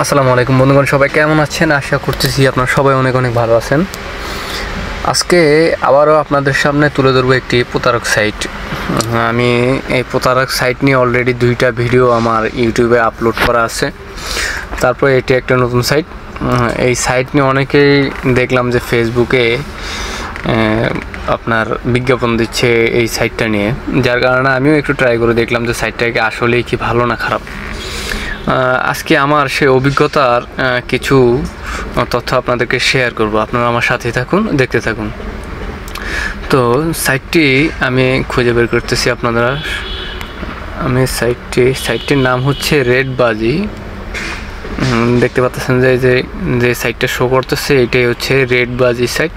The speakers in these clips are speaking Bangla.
আসসালামু আলাইকুম বন্ধুগণ, সবাই কেমন আছেন? আশা করতেছি আপনারা সবাই অনেক অনেক ভালো আছেন। আজকে আবারও আপনাদের সামনে তুলে ধরবো একটি প্রতারক সাইট। আমি এই প্রতারক সাইট নিয়ে অলরেডি 2টা ভিডিও আমার ইউটিউবে আপলোড করা আছে। তারপরে এটি একটা নতুন সাইট। এই সাইট নিয়ে অনেকেই দেখলাম যে ফেসবুকে আপনার বিজ্ঞাপন দিচ্ছে এই সাইটটা নিয়ে, যার কারণে আমিও একটু ট্রাই করে দেখলাম যে সাইটটাকে আসলেই কি ভালো না খারাপ। আজকে আমার সে অভিজ্ঞতার কিছু তথ্য আপনাদেরকে শেয়ার করব। আপনারা আমার সাথে থাকুন, দেখতে থাকুন। তো সাইটটি আমি খুঁজে বের করতেছি আপনারা। আমি সাইটটির নাম হচ্ছে রেডবাজি। দেখতে পাচ্ছেন যে সাইটটা শো করতেছে এটাই হচ্ছে রেডবাজি সাইট।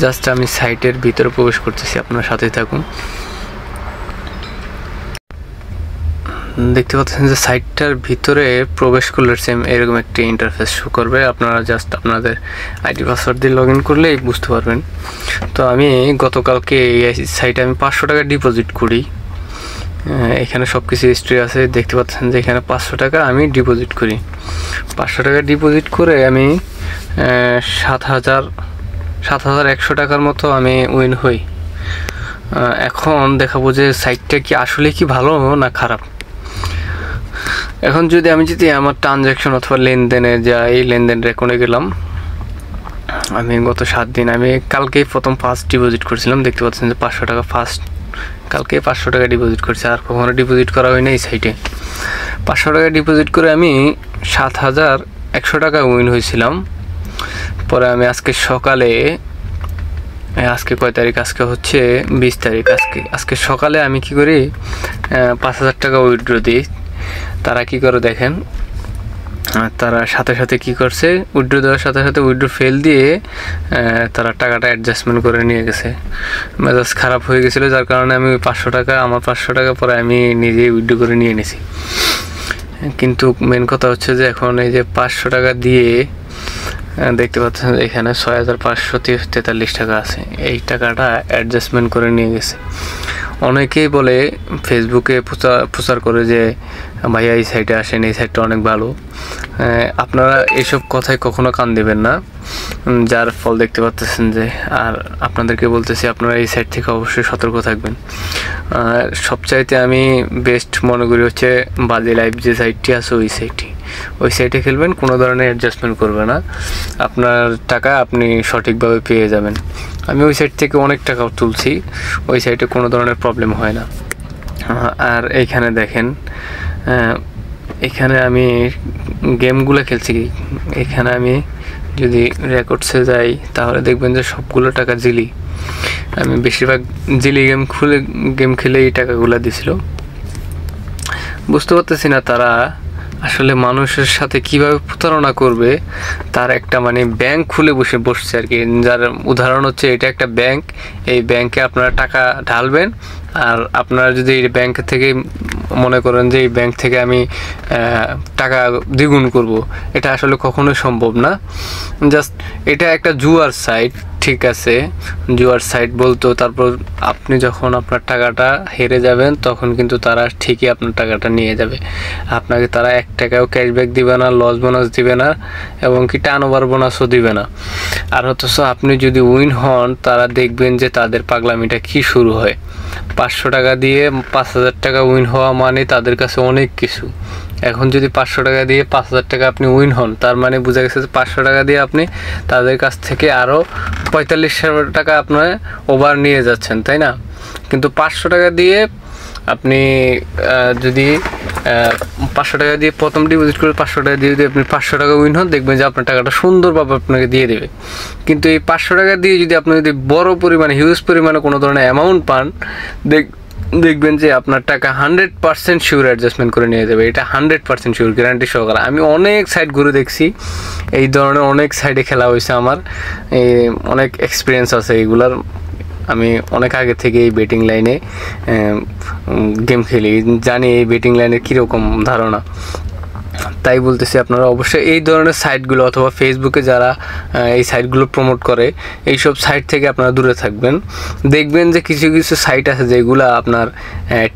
জাস্ট আমি সাইটের ভিতরে প্রবেশ করতেছি, আপনার সাথে থাকুন। দেখতে পাচ্ছেন যে সাইটটার ভিতরে প্রবেশ করলে সেম এরকম একটি ইন্টারফেস শো করবে। আপনারা জাস্ট আপনাদের আইডি পাসওয়ার্ড দিয়ে লগ ইন করলেই বুঝতে পারবেন। তো আমি গতকালকে এই সাইটে আমি 500 টাকা ডিপোজিট করি। এখানে সব কিছু হিস্ট্রি আছে। দেখতে পাচ্ছেন যে এখানে 500 টাকা আমি ডিপোজিট করি। 500 টাকা ডিপোজিট করে আমি 7,100 টাকার মতো আমি উইন হই। এখন দেখাবো যে সাইটটা কি আসলে কি ভালো না খারাপ। এখন যদি আমার ট্রানজ্যাকশন অথবা লেনদেনে যাই, লেনদেন রেকর্ডে গেলাম। আমি গত 7 দিন, আমি কালকেই প্রথম ফার্স্ট ডিপোজিট করেছিলাম। দেখতে পাচ্ছেন যে 500 টাকা কালকে 500 টাকা ডিপোজিট করছি। আর কখনো ডিপোজিট করা হয় না এই সাইটে। 500 টাকা ডিপোজিট করে আমি 7,100 টাকা উইন হয়েছিলাম। পরে আমি আজকে সকালে, আজকে কয় তারিখ? আজকে হচ্ছে 20 তারিখ। আজকে সকালে আমি কি করি, 5,000 টাকা উইথড্র দিই। তারা কি করে দেখেন, তারা সাথে সাথে কি করছে, উইথড্র দেওয়ার সাথে সাথে উইথড্র ফেল দিয়ে তারা টাকাটা অ্যাডজাস্টমেন্ট করে নিয়ে গেছে। মেজাজ খারাপ হয়ে গেছিলো, যার কারণে আমি ওই 500 টাকা পরে আমি নিজেই উইথড্র করে নিয়ে নিয়েছি। কিন্তু মেন কথা হচ্ছে যে এখন এই যে 500 টাকা দিয়ে দেখতে পাচ্ছেন এখানে 6,543 টাকা আছে। এই টাকাটা অ্যাডজাস্টমেন্ট করে নিয়ে গেছে। অনেকেই বলে ফেসবুকে প্রচার করে যে ভাইয়া এই সাইটে আসেন, এই সাইটটা অনেক ভালো। আপনারা এইসব কথায় কখনো কান দেবেন না, যার ফল দেখতে পাচ্ছেন যে। আর আপনাদেরকে বলতেছি আপনারা এই সাইট থেকে অবশ্যই সতর্ক থাকবেন। সবচাইতে আমি বেস্ট মনে করি হচ্ছে বাজি লাইভ যে সাইটটি আছে, ওই সাইটে খেলবেন। কোনো ধরনের অ্যাডজাস্টমেন্ট করবে না, আপনার টাকা আপনি সঠিকভাবে পেয়ে যাবেন। আমি ওই সাইট থেকে অনেক টাকা তুলছি, ওই সাইটে কোনো ধরনের প্রবলেম হয় না। আর এইখানে দেখেন, এখানে আমি গেমগুলো খেলছি। এখানে আমি যদি রেকর্ডসে যাই তাহলে দেখবেন যে সবগুলো টাকা জিলি। আমি বেশিরভাগ জিলি গেম খেলে এই টাকাগুলো দিছিল। বুঝতে পারতেছি না তারা আসলে মানুষের সাথে কিভাবে প্রতারণা করবে। তার একটা ব্যাংক খুলে বসছে আর কি। যার উদাহরণ হচ্ছে এটা একটা ব্যাংক। এই ব্যাংকে আপনারা টাকা ঢালবেন, আর আপনারা যদি এই ব্যাংক থেকে মনে করেন যে এই ব্যাংক থেকে আমি টাকা দ্বিগুণ করব, এটা আসলে কখনোই সম্ভব না। জাস্ট এটা একটা জুয়ার সাইট, ঠিক আছে, জুয়ার সাইট বলতো। তারপর আপনি যখন আপনার টাকাটা হেরে যাবেন তখন কিন্তু তারা ঠিকই আপনার টাকাটা নিয়ে যাবে। আপনাকে তারা 1 টাকাও ক্যাশব্যাক দিবে না, লস বোনাস দিবে না, এবং কি টার্ন ওভার বোনাসও দিবে না। আর অথচ আপনি যদি উইন হন, তারা দেখবেন যে তাদের পাগলামিটা কি শুরু হয়। 500 টাকা দিয়ে 5,000 টাকা উইন হওয়া মানে তাদের কাছে অনেক কিছু। এখন যদি 500 টাকা দিয়ে 5,000 টাকা আপনি উইন হন, তার মানে বোঝা গেছে যে 500 টাকা দিয়ে আপনি তাদের কাছ থেকে আরও 45,000 টাকা আপনার ওভার নিয়ে যাচ্ছেন, তাই না? কিন্তু 500 টাকা দিয়ে আপনি যদি 500 টাকা দিয়ে প্রথম ডিপোজিট করে 500 টাকা দিয়ে যদি আপনি 500 টাকা উইন হন, দেখবেন যে আপনার টাকাটা সুন্দরভাবে আপনাকে দিয়ে দেবে। কিন্তু এই 500 টাকা দিয়ে আপনি যদি বড় পরিমাণে, হিউজ পরিমাণে কোনো ধরনের অ্যামাউন্ট পান, দেখবেন যে আপনার টাকা 100% শিওর অ্যাডজাস্টমেন্ট করে নিয়ে যাবে। এটা 100% শিওর, গ্যারান্টি সহকারে। আমি অনেক সাইট ঘুরে দেখছি, এই ধরনের অনেক সাইটে খেলা হয়েছে আমার, অনেক এক্সপিরিয়েন্স আছে এইগুলার। আমি অনেক আগে থেকে এই বেটিং লাইনে গেম খেলি, জানি এই বেটিং লাইনের কীরকম ধারণা। তাই বলতেছি আপনারা অবশ্যই এই ধরনের সাইটগুলো অথবা ফেসবুকে যারা এই সাইটগুলো প্রমোট করে এইসব সাইট থেকে আপনারা দূরে থাকবেন। দেখবেন যে কিছু কিছু সাইট আছে যেগুলো আপনার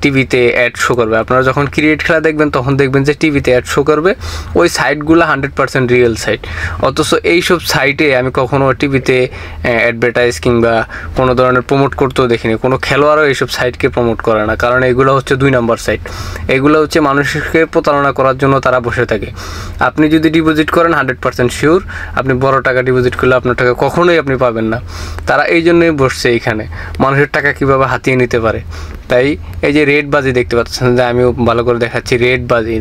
টিভিতে অ্যাড শো করবে। আপনারা যখন ক্রিকেট খেলা দেখবেন তখন দেখবেন যে টিভিতে অ্যাড শো করবে, ওই সাইটগুলো 100% রিয়েল সাইট। অথচ এইসব সাইটে আমি কখনো টিভিতে অ্যাডভার্টাইজ কিংবা কোনো ধরনের প্রমোট করতেও দেখিনি। কোনো খেলোয়াড়ও এইসব সাইটকে প্রমোট করে না, কারণ এগুলো হচ্ছে 2 নম্বর সাইট। এগুলো হচ্ছে মানুষকে প্রতারণা করার জন্য তারা বসে থাকে। আপনি যদি ডিপোজিট করেন 100% শিওর আপনি বড় টাকা ডিপোজিট করলে আপনার টাকা কখনোই আপনি পাবেন না। তারা এই জন্যই বসছে এইখানে, মানুষের টাকা কীভাবে হাতিয়ে নিতে পারে। তাই এই যে রেড বাজি দেখতে পাচ্ছেন, যে আমিও ভালো করে দেখাচ্ছি, রেড বাজি,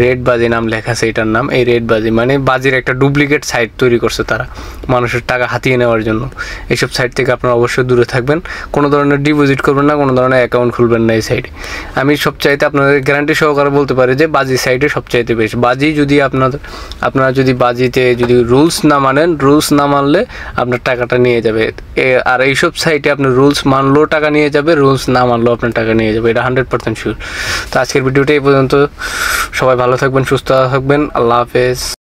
রেড বাজি নাম লেখা আছে এটার নাম। এই রেড বাজি মানে বাজির একটা ডুপ্লিকেট সাইট তৈরি করছে তারা মানুষের টাকা হাতিয়ে নেওয়ার জন্য। এইসব সাইট থেকে আপনারা অবশ্যই দূরে থাকবেন। কোনো ধরনের ডিপোজিট করবেন না, কোনো ধরনের অ্যাকাউন্ট খুলবেন না এই সাইটে। আমি সবচাইতে আপনাদের গ্যারান্টি সহকারে বলতে পারি যে বাজি সাইটে সবচাইতে বেশি। বাজি যদি আপনারা যদি বাজিতে যদি রুলস না মানেন, রুলস না মানলে আপনার টাকাটা নিয়ে যাবে। আর এইসব সাইটে আপনি রুলস মানলেও টাকা নিয়ে যাবে, রুলস না মানলেও আপনার টাকা নিয়ে যাবে, এটা 100% শিওর। তো আজকের ভিডিওটা এই পর্যন্ত। সবাই ভালো থাকবেন, সুস্থ থাকবেন। আল্লাহ হাফেজ।